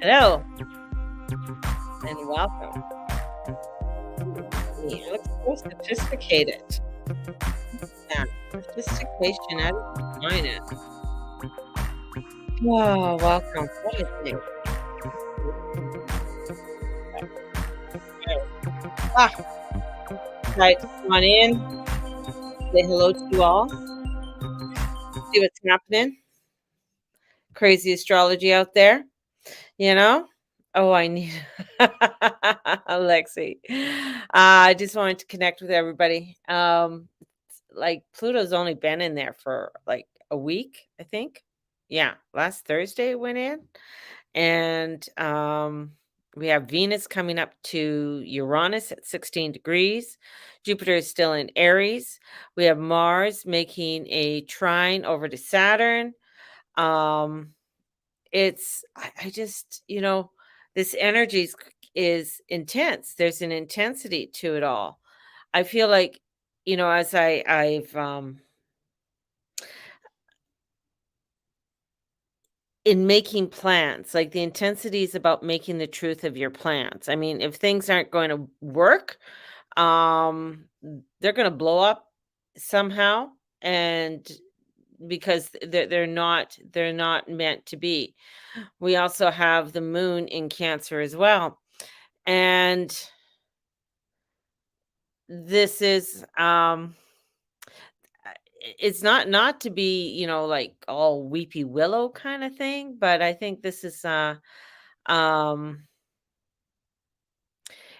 Hello and welcome. You look so sophisticated. Yeah, sophistication at its finest. Oh, welcome. What a day. Ah, right. Come on in. Say hello to you all. See what's happening. Crazy astrology out there, you know? Oh, I need Alexi. I just wanted to connect with everybody. Like Pluto's only been in there for like a week, I think. Yeah, last Thursday it went in. And we have Venus coming up to Uranus at 16 degrees. Jupiter is still in Aries. We have Mars making a trine over to Saturn. Um I just, this energy is intense. There's an intensity to it all. I feel like, as I've in making plans, like the intensity is about making the truth of your plans. I mean, if things aren't going to work, they're going to blow up somehow, and because they're not meant to be. We also have the moon in Cancer as well. And this is it's not to be, like all weepy willow kind of thing, but I think this is um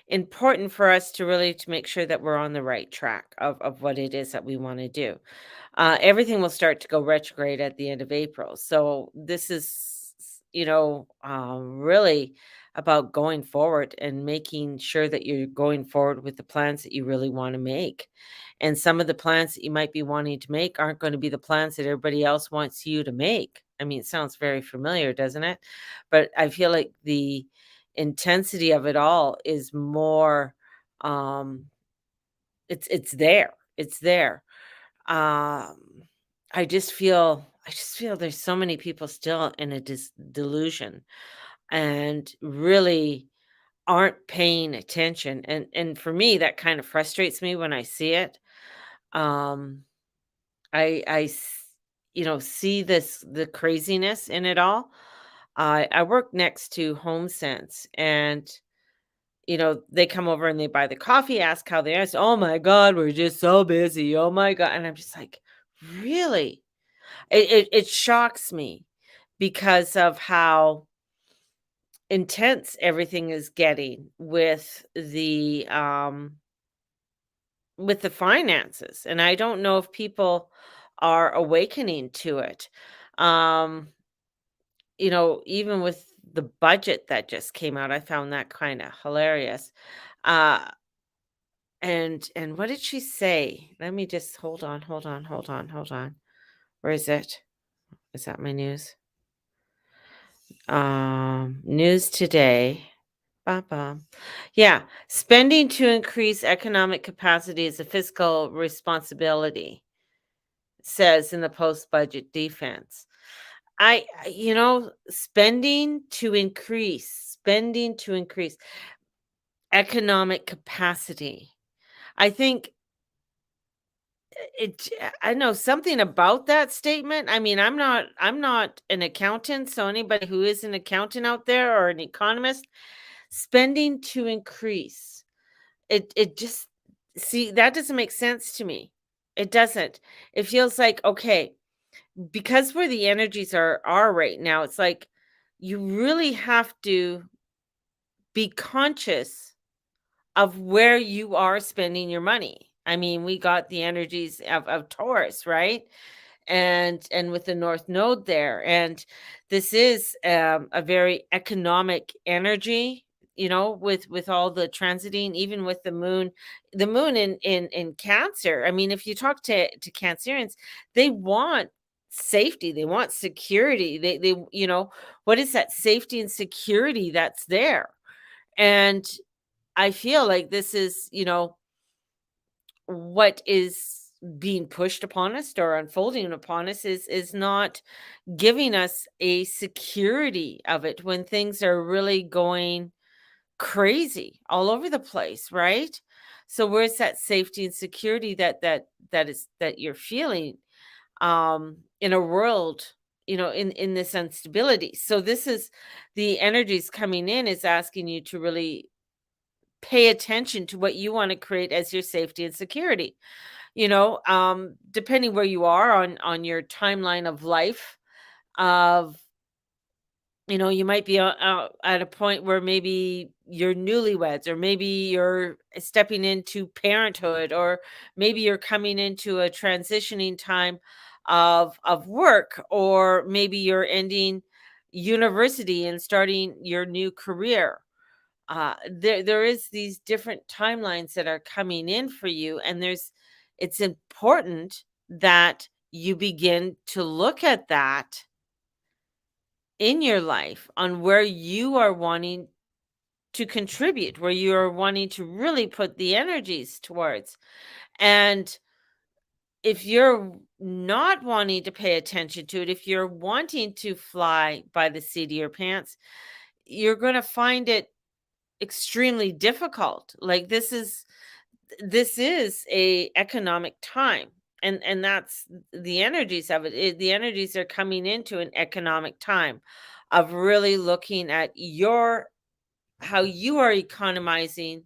important for us to really to make sure that we're on the right track of what it is that we want to do. Everything will start to go retrograde at the end of April. So this is, really about going forward and making sure that you're going forward with the plans that you really want to make. And some of the plans that you might be wanting to make aren't going to be the plans that everybody else wants you to make. I mean, it sounds very familiar, doesn't it? But I feel like the intensity of it all is more um it's there. It's there. um, I just feel there's so many people still in a delusion and really aren't paying attention, and for me, that kind of frustrates me when I see it. Um, see the craziness in it all. I work next to Home Sense, and they come over and they buy the coffee, ask how they are. "Oh my god, we're just so busy. Oh my god." And I'm just like, "Really?" It shocks me because of how intense everything is getting with the finances, and I don't know if people are awakening to it. Um, even with the budget that just came out, I found that kinda hilarious. Uh, and what did she say? Let me just hold on, hold on, hold on, hold on. Where is it? Is that my news? News today. Ba-bum. Yeah, spending to increase economic capacity is a fiscal responsibility, says in the post-budget defense. Spending to increase economic capacity. I think it I know something about that statement. I mean, I'm not an accountant, so anybody who is an accountant out there or an economist, spending to increase. It just see, that doesn't make sense to me. It doesn't. It feels like, okay, because where the energies are right now, it's like you really have to be conscious of where you are spending your money. I mean, we got the energies of Taurus, right? And with the North Node there. And this is a very economic energy, with all the transiting, even with the moon in Cancer. I mean, if you talk to Cancerians, they want safety, they want security. They what is that safety and security that's there? And I feel like this is, what is being pushed upon us or unfolding upon us is not giving us a security of it when things are really going crazy all over the place, right? So where's that safety and security that you're feeling in a world, in this instability? So this is the energies coming in is asking you to really pay attention to what you want to create as your safety and security. Depending where you are on your timeline of life, of you might be at a point where maybe you're newlyweds, or maybe you're stepping into parenthood, or maybe you're coming into a transitioning time of work, or maybe you're ending university and starting your new career. There is these different timelines that are coming in for you, and it's important that you begin to look at that in your life on where you are wanting to contribute, where you are wanting to really put the energies towards. And if you're not wanting to pay attention to it, if you're wanting to fly by the seat of your pants, you're going to find it extremely difficult. Like this is a economic time, and that's the energies of the energies are coming into an economic time of really looking at your how you are economizing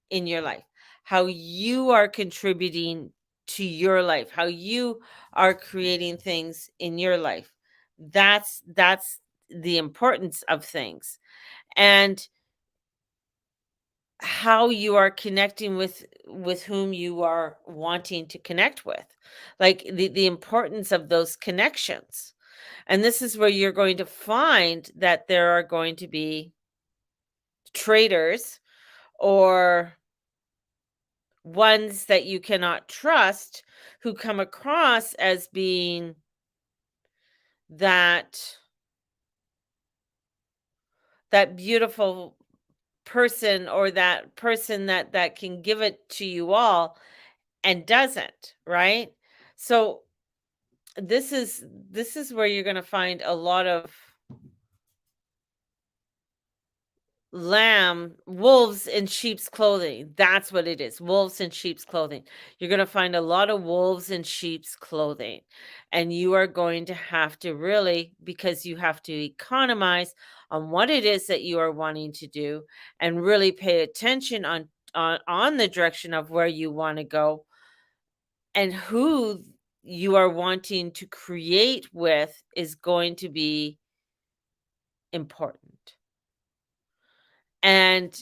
in your life, how you are contributing to your life, how you are creating things in your life. That's the importance of things, and how you are connecting with whom you are wanting to connect with, like the importance of those connections. And this is where you're going to find that there are going to be traitors, or ones that you cannot trust, who come across as being that beautiful person, or that person that can give it to you all and doesn't, right? So this is where you're going to find a lot of wolves in sheep's clothing. That's what it is. Wolves in sheep's clothing. You're going to find a lot of wolves in sheep's clothing. And you are going to have to really, because you have to economize on what it is that you are wanting to do, and really pay attention on the direction of where you want to go, and who you are wanting to create with is going to be important. And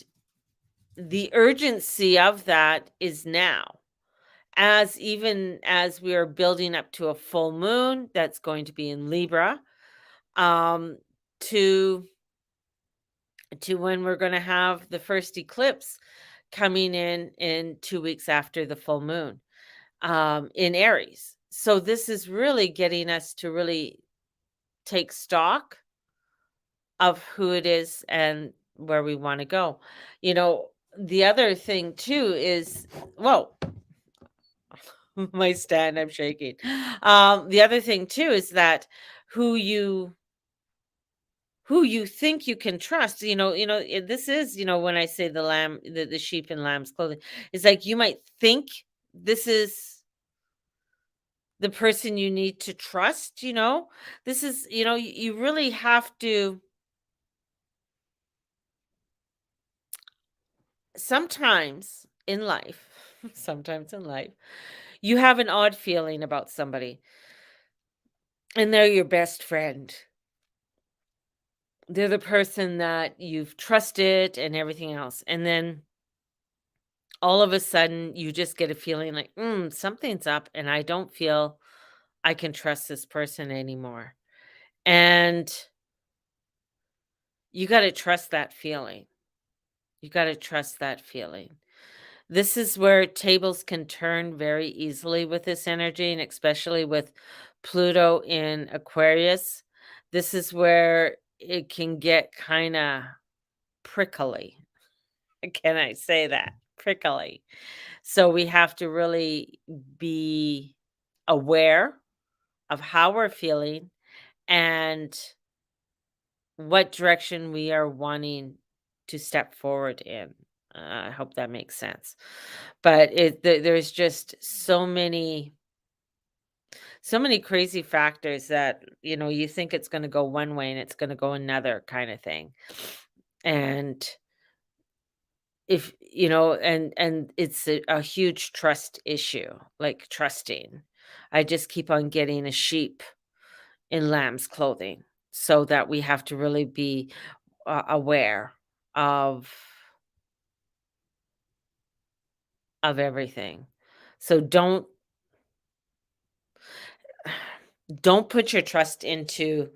the urgency of that is now, as even as we are building up to a full moon that's going to be in Libra, um to when we're going to have the first eclipse coming in 2 weeks after the full moon, in Aries. So this is really getting us to really take stock of who it is and where we want to go. The other thing too is, well, my stand, I'm shaking. The other thing too is that who you think you can trust. This is, when I say the sheep in lamb's clothing, it's like you might think this is the person you need to trust. This is, you really have to, sometimes in life, sometimes in life, you have an odd feeling about somebody, and they're your best friend. They're the person that you've trusted and everything else. And then all of a sudden, you just get a feeling like, something's up, and I don't feel I can trust this person anymore. And you got to trust that feeling. You got to trust that feeling. This is where tables can turn very easily with this energy, and especially with Pluto in Aquarius. This is where it can get kind of prickly. Can I say that? prickly. So we have to really be aware of how we're feeling and what direction we are wanting to step forward in. I hope that makes sense. But there's just so many crazy factors that you think it's going to go one way and it's going to go another kind of thing. And if and it's a huge trust issue, like trusting. I just keep on getting a sheep in lamb's clothing, so that we have to really be aware of everything. So don't put your trust into,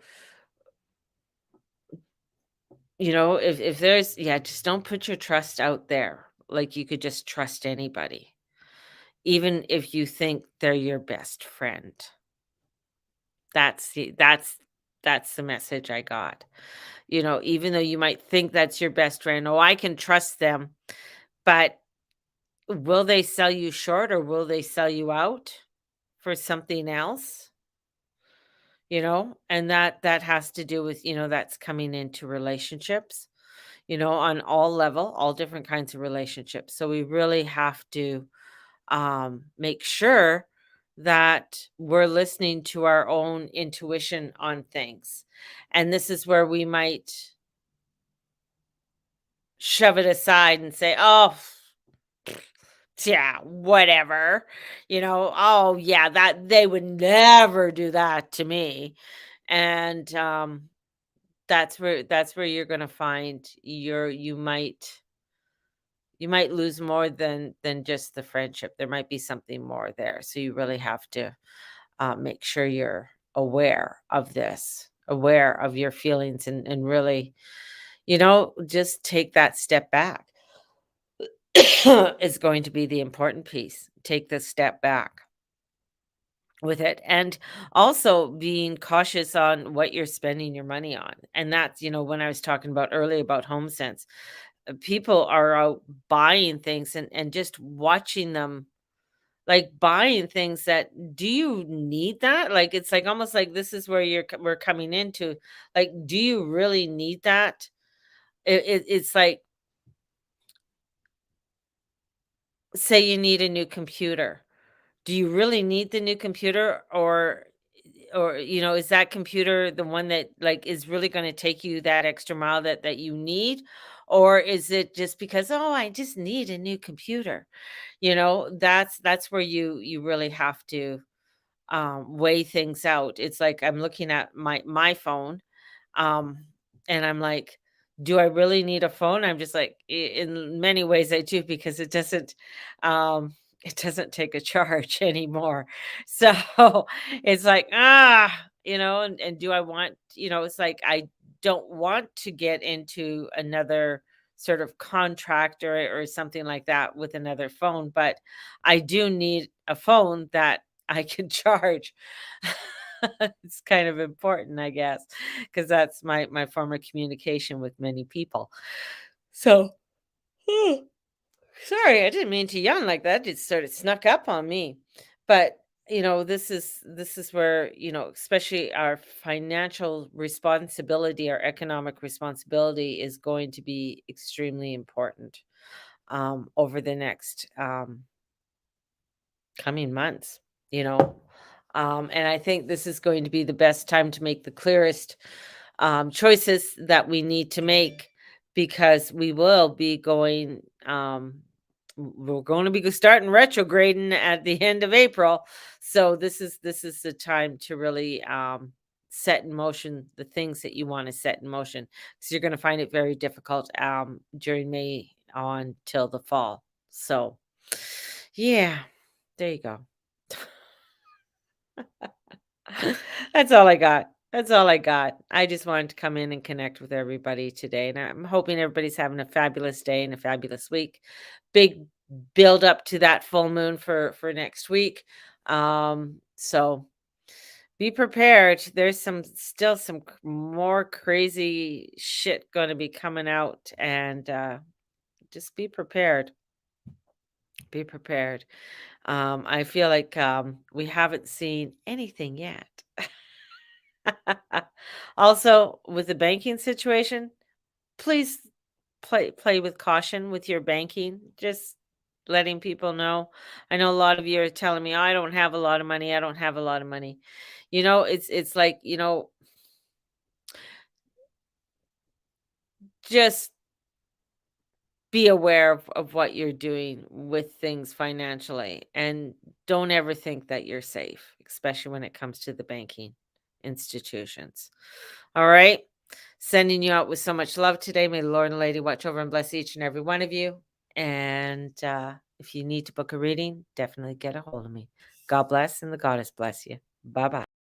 if there's, yeah, just don't put your trust out there like you could just trust anybody, even if you think they're your best friend. That's the message I got. Even though you might think that's your best friend, oh, I can trust them, but will they sell you short or will they sell you out for something else? And that has to do with, that's coming into relationships, on all different kinds of relationships. So we really have to make sure that we're listening to our own intuition on things. And this is where we might shove it aside and say, oh, yeah, whatever. Oh, yeah, that they would never do that to me. And that's where you're going to find you might lose more than just the friendship. There might be something more there. So you really have to make sure you're aware of this, aware of your feelings, and really, just take that step back is going to be the important piece. Take the step back with it. And also being cautious on what you're spending your money on. And that's, when I was talking about earlier about home sense, people are out buying things and just watching them, like buying things that, do you need that? Like, it's like almost like this is where we're coming into, like, do you really need that? It's like, say you need a new computer. Do you really need the new computer, or is that computer the one that, like, is really going to take you that extra mile that you need, or is it just because, oh, I just need a new computer? That's where you really have to weigh things out. It's like I'm looking at my phone, um, and I'm like, do I really need a phone? I'm just like, in many ways I do, because um, it doesn't take a charge anymore. So it's like, and do I want, it's like I don't want to get into another sort of contract or something like that with another phone, but I do need a phone that I can charge. It's kind of important, I guess, because that's my form of communication with many people. So, sorry, I didn't mean to yawn like that. It sort of snuck up on me. But, this is where, especially our financial responsibility, our economic responsibility is going to be extremely important over the next coming months, you know. And I think this is going to be the best time to make the clearest choices that we need to make, because we will be going, we're going to be starting retrograding at the end of April. So this is the time to really set in motion the things that you want to set in motion, because you're going to find it very difficult during May on till the fall. So, yeah, there you go. That's all I got. That's all I got. I just wanted to come in and connect with everybody today, and I'm hoping everybody's having a fabulous day and a fabulous week. Big build up to that full moon for next week. So be prepared. There's still some more crazy shit going to be coming out, and just be prepared. Be prepared. I feel like, we haven't seen anything yet. Also, with the banking situation, please play with caution with your banking, just letting people know. I know a lot of you are telling me, "I don't have a lot of money, I don't have a lot of money." It's like, just be aware of what you're doing with things financially, and don't ever think that you're safe, especially when it comes to the banking institutions. All right? Sending you out with so much love today. May the Lord and Lady watch over and bless each and every one of you. And if you need to book a reading, definitely get a hold of me. God bless and the goddess bless you. Bye bye.